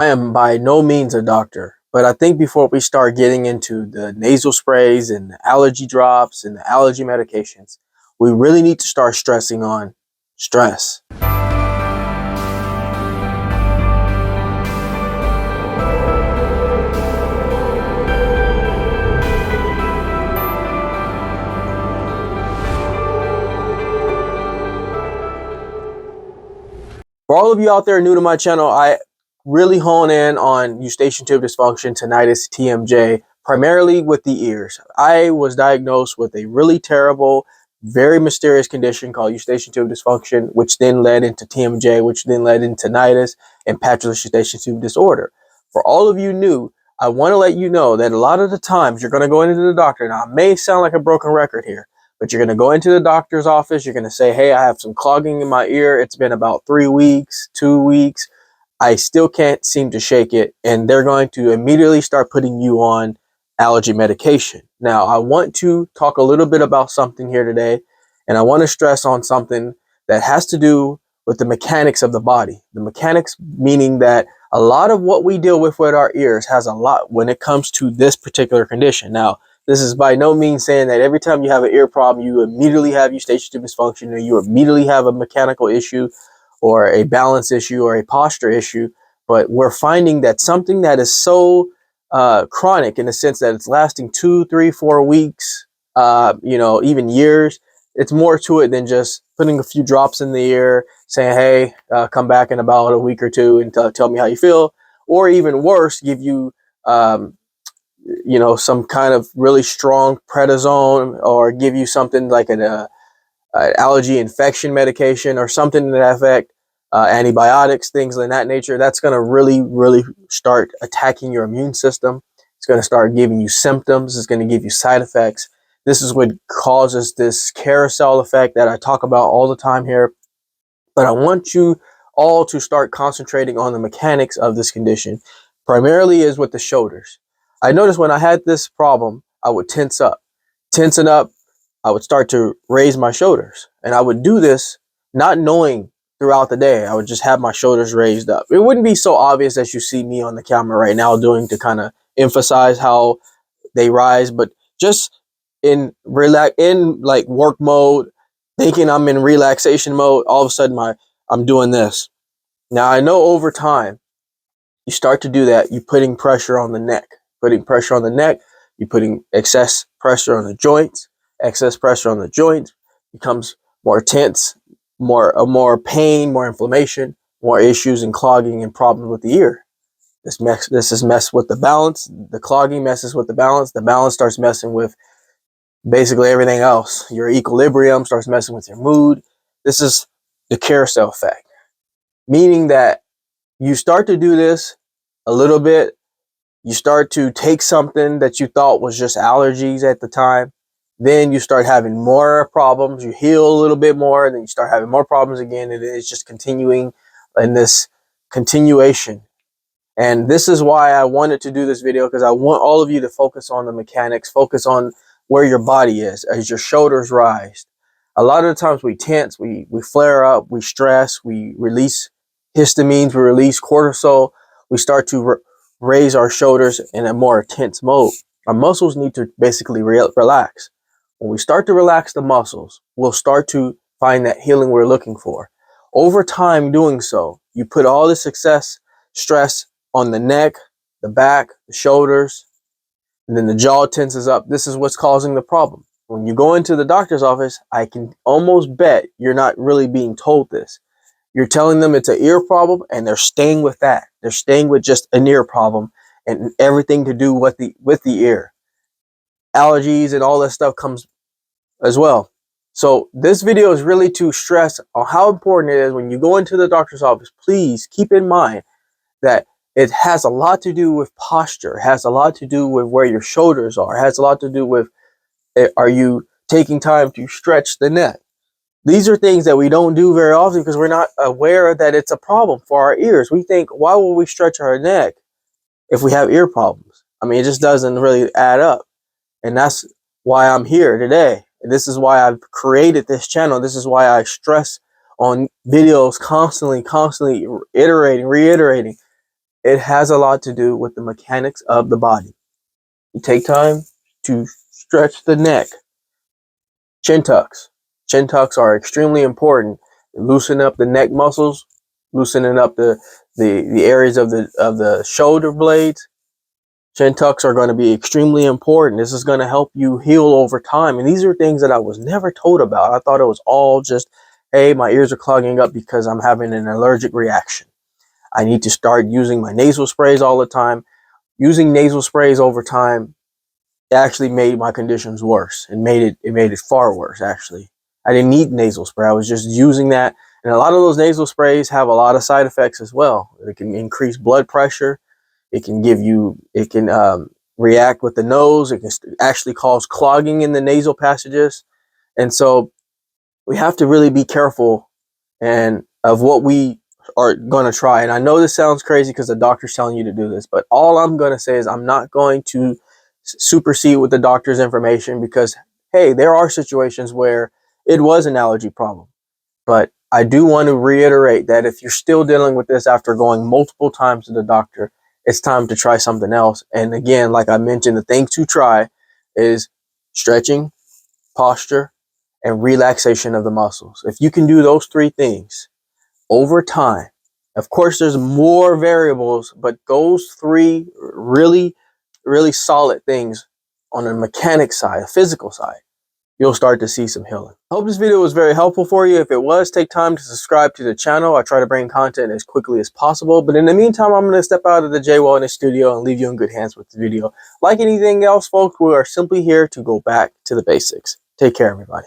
I am by no means a doctor, but I think before we start getting into the nasal sprays and the allergy drops and the allergy medications, we really need to start stressing on stress. For all of you out there new to my channel, I really hone in on eustachian tube dysfunction, tinnitus, TMJ, primarily with the ears. I was diagnosed with a really terrible, very mysterious condition called eustachian tube dysfunction, which then led into TMJ, which then led into tinnitus and patulous eustachian tube disorder. For all of you new, I want to let you know that a lot of the times you're going to go into the doctor. Now, I may sound like a broken record here, but you're going to go into the doctor's office. You're going to say, hey, I have some clogging in my ear. It's been about 3 weeks, 2 weeks. I still can't seem to shake it. And they're going to immediately start putting you on allergy medication. Now, I want to talk a little bit about something here today. And I want to stress on something that has to do with the mechanics of the body. The mechanics meaning that a lot of what we deal with our ears has a lot when it comes to this particular condition. Now, this is by no means saying that every time you have an ear problem, you immediately have eustachian tube dysfunction, or you immediately have a mechanical issue or a balance issue or a posture issue. But we're finding that something that is so chronic in the sense that it's lasting 2, 3, 4 weeks, even years, it's more to it than just putting a few drops in the ear, saying, hey, come back in about a week or two and tell me how you feel. Or even worse, give you some kind of really strong prednisone, or give you something like an allergy infection medication or something to that effect, antibiotics, things of that nature. That's going to really, really start attacking your immune system. It's going to start giving you symptoms. It's going to give you side effects. This is what causes this carousel effect that I talk about all the time here. But I want you all to start concentrating on the mechanics of this condition. Primarily is with the shoulders. I noticed when I had this problem, I would tense up. Tensing up, I would start to raise my shoulders. And I would do this not knowing throughout the day. I would just have my shoulders raised up. It wouldn't be so obvious as you see me on the camera right now doing to kind of emphasize how they rise, but just in like work mode, thinking I'm in relaxation mode, all of a sudden I'm doing this. Now I know over time you start to do that, you're putting pressure on the neck. Putting pressure on the neck, you're putting excess pressure on the joints. Excess pressure on the joints becomes more tense, more pain, more inflammation, more issues and clogging and problems with the ear. This is mess with the balance. The clogging messes with the balance. The balance starts messing with basically everything else. Your equilibrium starts messing with your mood. This is the carousel effect, meaning that you start to do this a little bit. You start to take something that you thought was just allergies at the time. Then you start having more problems. You heal a little bit more, and then you start having more problems again. And it's just continuing in this continuation. And this is why I wanted to do this video, because I want all of you to focus on the mechanics, focus on where your body is as your shoulders rise. A lot of the times we tense, we flare up, we stress, we release histamines, we release cortisol, we start to raise our shoulders in a more tense mode. Our muscles need to basically relax. When we start to relax the muscles, we'll start to find that healing we're looking for. Over time doing so, you put all this stress on the neck, the back, the shoulders, and then the jaw tenses up. This is what's causing the problem. When you go into the doctor's office, I can almost bet you're not really being told this. You're telling them it's an ear problem, and they're staying with that. They're staying with just an ear problem and everything to do with the ear. Allergies and all that stuff comes as well. So this video is really to stress on how important it is when you go into the doctor's office. Please keep in mind that it has a lot to do with posture. It has a lot to do with where your shoulders are. It has a lot to do with, are you taking time to stretch the neck? These are things that we don't do very often because we're not aware that it's a problem for our ears. We think, why will we stretch our neck if we have ear problems? I mean, it just doesn't really add up. And that's why I'm here today. And this is why I've created this channel. This is why I stress on videos constantly, reiterating. It has a lot to do with the mechanics of the body. You take time to stretch the neck. Chin tucks. Chin tucks are extremely important. Loosen up the neck muscles, loosening up the areas of the shoulder blades. Chin tucks are going to be extremely important. This is going to help you heal over time. And these are things that I was never told about. I thought it was all just, hey, my ears are clogging up because I'm having an allergic reaction. I need to start using my nasal sprays all the time. Using nasal sprays over time actually made my conditions worse. It made it far worse, actually. I didn't need nasal spray. I was just using that. And a lot of those nasal sprays have a lot of side effects as well. It can increase blood pressure. It can react with the nose. It can actually cause clogging in the nasal passages. And so we have to really be careful and of what we are going to try. And I know this sounds crazy because the doctor's telling you to do this, but all I'm going to say is I'm not going to supersede with the doctor's information because, hey, there are situations where it was an allergy problem. But I do want to reiterate that if you're still dealing with this after going multiple times to the doctor, it's time to try something else. And again, like I mentioned, the thing to try is stretching, posture, and relaxation of the muscles. If you can do those three things over time, of course, there's more variables, but those three really, really solid things on the mechanic side, the physical side, you'll start to see some healing. I hope this video was very helpful for you. If it was, take time to subscribe to the channel. I try to bring content as quickly as possible. But in the meantime, I'm going to step out of the Jaye Wellness Studio and leave you in good hands with the video. Like anything else, folks, we are simply here to go back to the basics. Take care, everybody.